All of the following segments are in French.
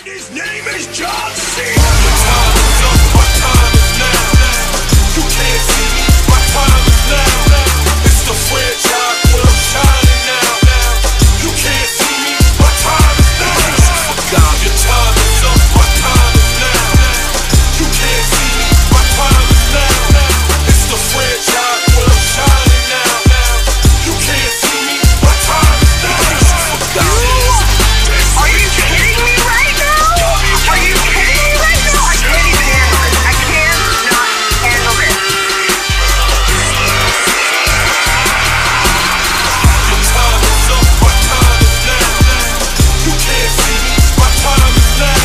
His name is John C. The time is up, my time is now. You can't see me, my time is now. It's the franchise where I'm shining now. You can't see me, my time is now. Your time is up, my time is now. You can't see me, my time is now. It's the franchise where I'm shining now. You can't see me, my time is now. Are you kidding me right now? Are you kidding me right now? I can't even handle this. I cannot handle this. Your time is up, my time is now. You can't see me, my time is now.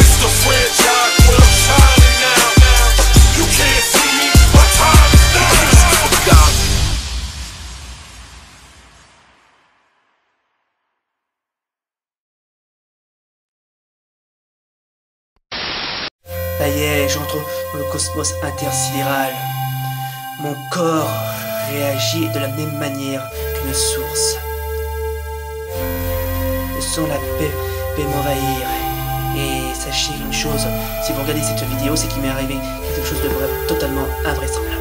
It's the franchise where I'm shining now. You can't see me, my time is now. Ça y est, j'entre dans le cosmos intersidéral. Mon corps réagit de la même manière qu'une source. Le son de la paix peut m'envahir. Et sachez une chose, si vous regardez cette vidéo, c'est qu'il m'est arrivé quelque chose de vraiment totalement invraisemblable.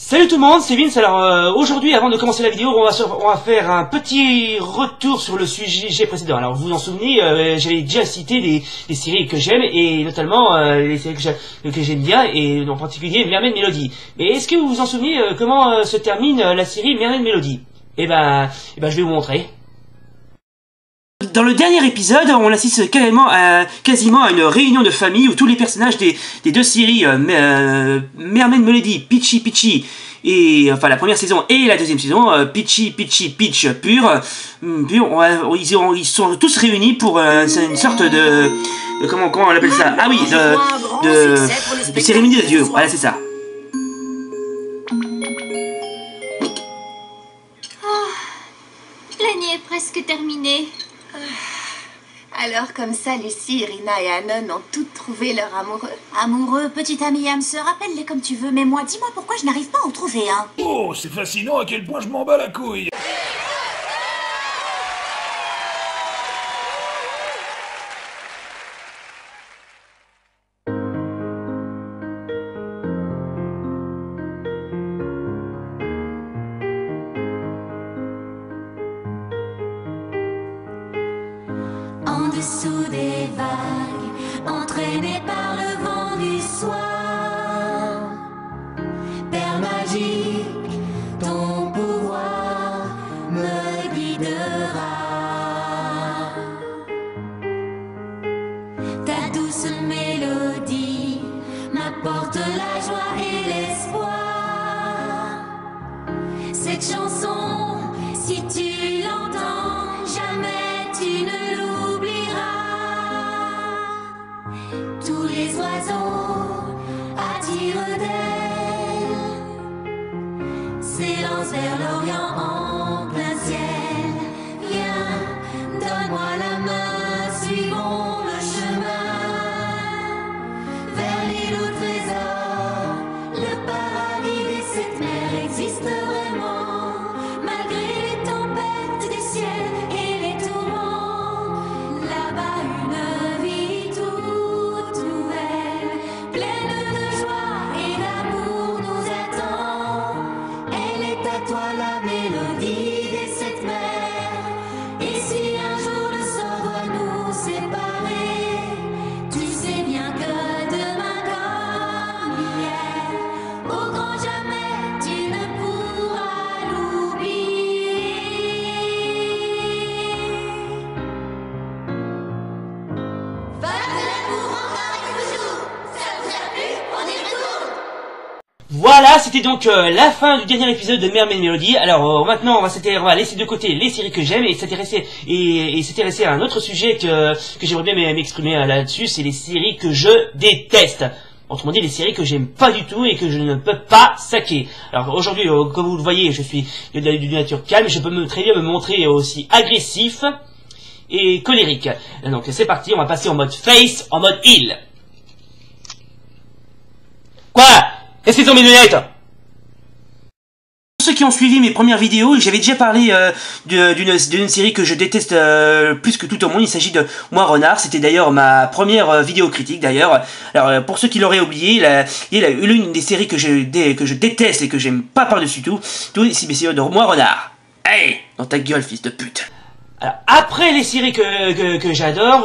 Salut tout le monde, c'est Vince. Alors aujourd'hui, avant de commencer la vidéo, on va faire un petit retour sur le sujet précédent. Alors vous vous en souvenez, j'avais déjà cité les séries que j'aime, et notamment les séries que j'aime bien, et en particulier Mermaid Melody. Mais est-ce que vous vous en souvenez comment se termine la série Mermaid Melody? Eh ben, je vais vous montrer. Dans le dernier épisode, on assiste quasiment à une réunion de famille où tous les personnages des deux séries Mermaid Melody, Peachy et enfin la première saison et la deuxième saison, Peach pur, ils sont tous réunis pour une sorte de comment on appelle ça? Ah oui, de cérémonie de Dieu. Voilà, c'est ça. L'année est presque terminée. Alors comme ça, Lucie, Irina et Anon ont toutes trouvé leur amoureux. Amoureux, petit ami âme sœur, appelle-les comme tu veux, mais moi, dis-moi pourquoi je n'arrive pas à en trouver un. Oh, c'est fascinant à quel point je m'en bats la couille. En dessous des vagues, entraîné par le vent du soir, Père magique, ton pouvoir me guidera. Ta douce mélodie m'apporte la joie et l'espoir. Cette chanson, si tu l'entends, jamais tu ne l'oublieras. Tous les oiseaux attirent d'elle, s'élancent vers l'Orient en plein ciel. Viens, donne-moi la main, suivons le chemin vers l'île au trésor. Le paradis des sept mers existe vraiment, malgré les tempêtes du ciel et les tourments. Là-bas une vie toute nouvelle, pleine de joie et d'amour nous attend. Elle est à toi la mélodie des sept mers. Et si un jour le sort doit nous séparer, tu sais bien que demain comme hier, au grand jamais tu ne pourras l'oublier. Faites-le pour encore et toujours. Ça vous a plu? On y retourne. Voilà, c'était donc la fin du dernier épisode de Mermaid Melody. Alors maintenant, on va laisser de côté les séries que j'aime et s'intéresser à un autre sujet que j'aimerais bien m'exprimer là-dessus, c'est les séries que je déteste. Autrement dit, les séries que j'aime pas du tout et que je ne peux pas saquer. Alors aujourd'hui, comme vous le voyez, je suis d'une nature calme, je peux très bien me montrer aussi agressif et colérique. Donc c'est parti, on va passer en mode face, en mode heal. Quoi? Est-ce qu'ils ont mes lunettes? Pour ceux qui ont suivi mes premières vidéos, j'avais déjà parlé d'une série que je déteste plus que tout au monde. Il s'agit de Moi Renard. C'était d'ailleurs ma première vidéo critique d'ailleurs. Alors pour ceux qui l'auraient oublié, il y a l'une des séries que je déteste et que j'aime pas par-dessus tout, c'est de Moi Renard. Hey, dans ta gueule, fils de pute. Alors, après les séries que j'adore,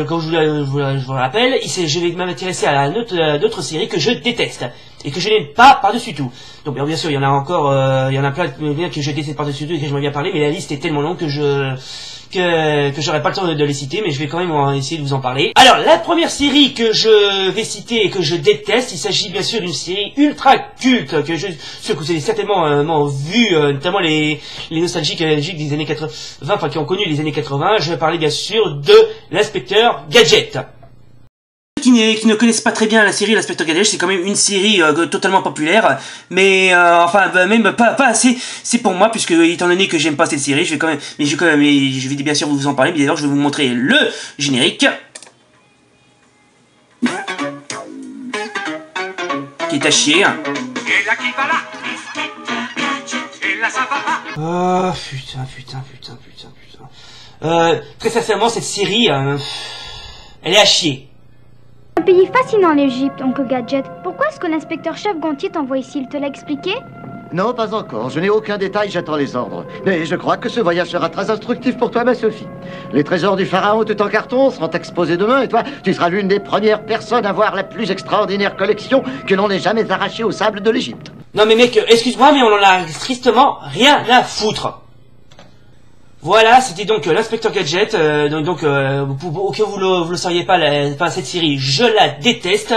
comme je vous le rappelle, je vais m'intéresser à d'autres séries que je déteste et que je n'aime pas par-dessus tout. Donc bien sûr, il y en a encore, il y en a plein que je déteste par-dessus tout et que j'aimerais bien parler, mais la liste est tellement longue que j'aurais pas le temps de les citer, mais je vais quand même essayer de vous en parler. Alors, la première série que je vais citer et que je déteste, il s'agit bien sûr d'une série ultra culte que vous avez certainement vu, notamment les nostalgiques des années 80, enfin qui ont connu les années 80. Je vais parler bien sûr de l'Inspecteur Gadget. Qui ne connaissent pas très bien la série L'Inspecteur Gadget, c'est quand même une série totalement populaire, mais même pas assez. C'est pour moi, puisque étant donné que j'aime pas cette série, je vais bien sûr vous en parler. Mais d'ailleurs, je vais vous montrer le générique, qui est à chier. Et là qui va là. Et là ça va pas. Oh putain. Très sincèrement, cette série, elle est à chier. Un pays fascinant l'Égypte, oncle Gadget. Pourquoi est-ce que l'inspecteur-chef Gontier t'envoie ici? Il te l'a expliqué? Non, pas encore. Je n'ai aucun détail, j'attends les ordres. Mais je crois que ce voyage sera très instructif pour toi, ma Sophie. Les trésors du pharaon tout en carton seront exposés demain, et toi, tu seras l'une des premières personnes à voir la plus extraordinaire collection que l'on ait jamais arrachée au sable de l'Égypte. Non mais mec, excuse-moi, mais on en a tristement rien à foutre. Voilà, c'était donc l'Inspecteur Gadget. Au cas où vous le sauriez pas, cette série, je la déteste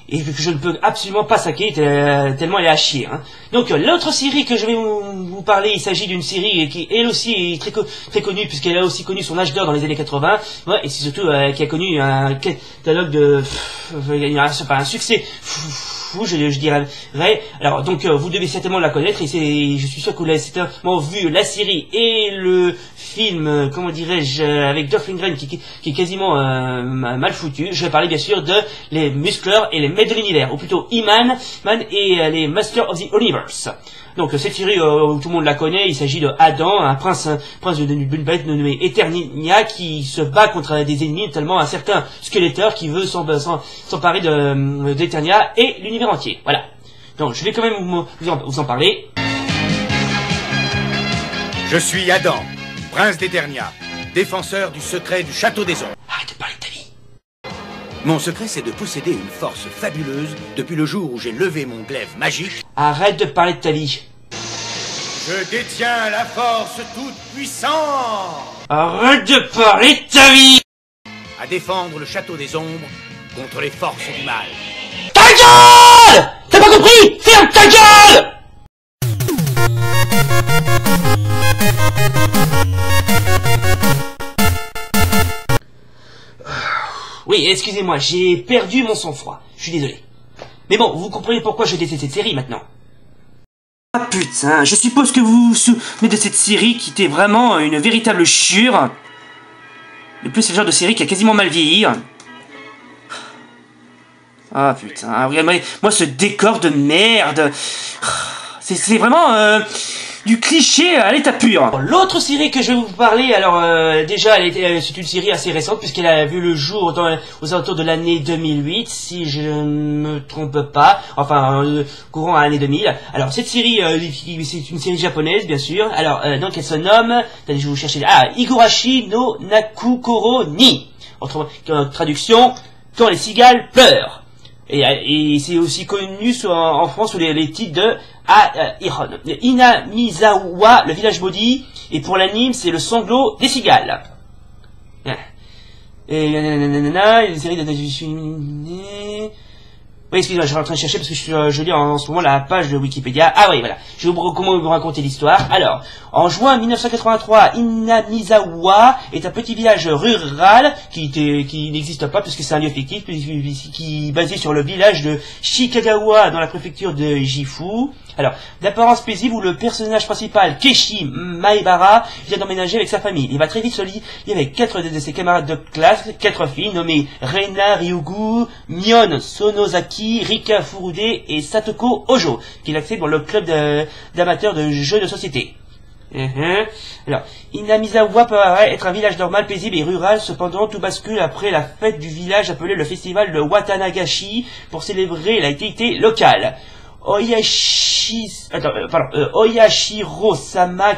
et que je ne peux absolument pas saquer tellement elle est à chier. Hein. Donc l'autre série que je vais vous parler, il s'agit d'une série qui elle aussi est très connue puisqu'elle a aussi connu son âge d'or dans les années 80. Ouais, et c'est surtout qui a connu un catalogue de un succès fou, je dirais. Alors donc vous devez certainement la connaître et je suis sûr que vous l'avez certainement vu la série et le film, comment dirais-je, avec Dolph Lundgren qui est quasiment mal foutu. Je vais parler bien sûr de les Muscleurs et les Maîtres de l'Univers, ou plutôt He-Man et les Masters of the Universe. Donc cette série, tout le monde la connaît, il s'agit de Adam, un prince d'une planète nommée Eternia qui se bat contre des ennemis, notamment un certain Skeletor qui veut s'emparer d'Eternia et l'univers entier. Voilà. Donc je vais quand même vous en parler. Je suis Adam, prince d'Eternia, défenseur du secret du château des ombres. Arrête de parler de ta vie. Mon secret, c'est de posséder une force fabuleuse depuis le jour où j'ai levé mon glaive magique. Arrête de parler de ta vie. Je détiens la force toute puissante. Arrête de parler de ta vie. À défendre le château des ombres contre les forces du mal. Ta gueule! T'as pas compris? Ferme ta gueule! Oui, excusez-moi, j'ai perdu mon sang-froid. Je suis désolé. Mais bon, vous comprenez pourquoi je déteste cette série maintenant. Ah putain, je suppose que vous vous souvenez de cette série qui était vraiment une véritable chure. De plus, c'est le genre de série qui a quasiment mal vieilli. Ah putain, regardez, moi ce décor de merde. C'est vraiment du cliché à l'état pur. L'autre série que je vais vous parler, alors déjà, c'est une série assez récente puisqu'elle a vu le jour aux alentours de l'année 2008, si je ne me trompe pas, enfin courant à l'année 2000. Alors cette série, c'est une série japonaise bien sûr. Alors donc elle se nomme, attendez, je vais vous chercher, Higurashi no Nakukoro ni. En traduction, quand les cigales pleurent. Et c'est aussi connu en France sous les titres de Inamizawa, le village maudit, et pour l'anime c'est le sanglot des cigales. Et une série de... Oui, excusez-moi, je suis en train de chercher parce que je lis en ce moment la page de Wikipédia. Ah oui, voilà. Je vais vous raconter l'histoire. Alors, en juin 1983, Inamizawa est un petit village rural qui n'existe pas puisque c'est un lieu fictif, qui est basé sur le village de Shikagawa dans la préfecture de Gifu. Alors, d'apparence paisible où le personnage principal, Keishi Maebara, vient d'emménager avec sa famille. Il va très vite se lier avec 4 de ses camarades de classe, 4 filles nommées Reina Ryugu, Mion Sonozaki, Rika Furude et Satoko Ojo, qu'il accède dans le club d'amateurs de jeux de société. Alors, Inamizawa paraît être un village normal, paisible et rural, cependant tout bascule après la fête du village appelée le festival de Watanagashi pour célébrer la déité locale. Oyashiro-sama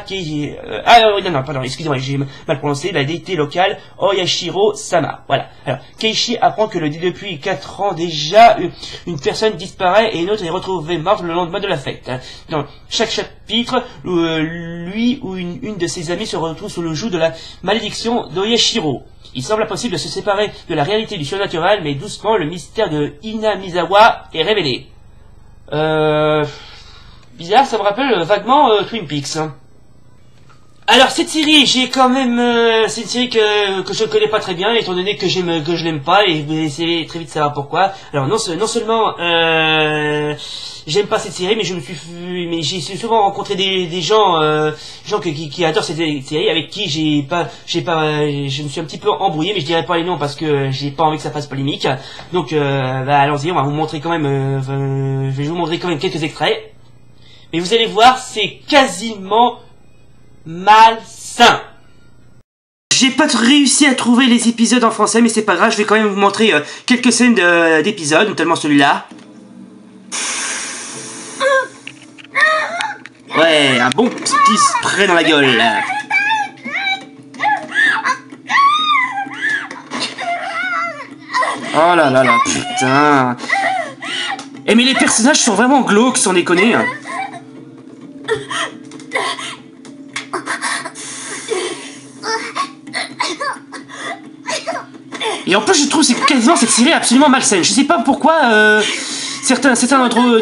excusez-moi, j'ai mal prononcé, la déité locale, Oyashiro-sama, voilà. Alors, Keishi apprend que depuis 4 ans déjà, une personne disparaît et une autre est retrouvée morte le lendemain de la fête. Dans chaque chapitre, lui ou une de ses amis se retrouve sous le joug de la malédiction d'Oyashiro. Il semble impossible de se séparer de la réalité du surnaturel, mais doucement, le mystère de Inamizawa est révélé. Bizarre, ça me rappelle vaguement Twin Peaks. Alors cette série, j'ai quand même, c'est une série que je ne connais pas très bien, étant donné que je l'aime pas, et vous allez essayer très vite de savoir pourquoi. Alors non seulement j'aime pas cette série, mais j'ai souvent rencontré des gens qui adorent cette série, avec qui je me suis un petit peu embrouillé, mais je dirais pas les noms parce que j'ai pas envie que ça fasse polémique. Donc allons-y, on va vous montrer quand même, je vais vous montrer quand même quelques extraits. Mais vous allez voir, c'est quasiment malsain. J'ai pas réussi à trouver les épisodes en français, mais c'est pas grave, je vais quand même vous montrer quelques scènes d'épisodes, notamment celui-là. Ouais, un bon petit spray dans la gueule. Oh là là là, putain. Eh mais les personnages sont vraiment glauques, sans déconner. Et en plus je trouve quasiment cette série absolument malsaine. Je sais pas pourquoi certains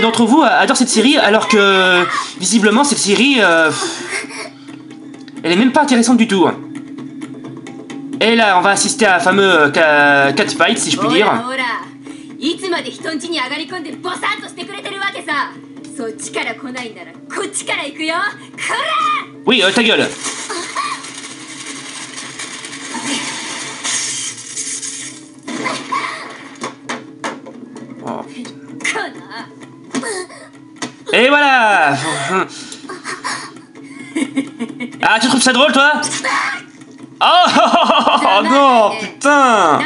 d'entre vous adorent cette série alors que visiblement cette série elle est même pas intéressante du tout. Et là on va assister à un fameux catfight si je puis dire. Oui, ta gueule. Oh, et voilà. Ah, tu trouves ça drôle, toi? Oh non, putain.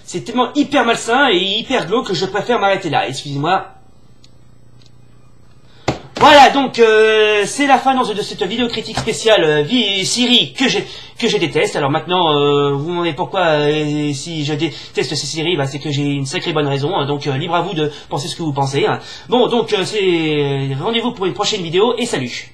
C'est tellement hyper malsain et hyper glauque que je préfère m'arrêter là. Excusez-moi. Voilà, donc c'est la fin de cette vidéo critique spéciale série que je déteste. Alors maintenant, vous me demandez pourquoi si je déteste ces séries, bah, c'est que j'ai une sacrée bonne raison. Donc libre à vous de penser ce que vous pensez. Bon, donc c'est rendez-vous pour une prochaine vidéo et salut.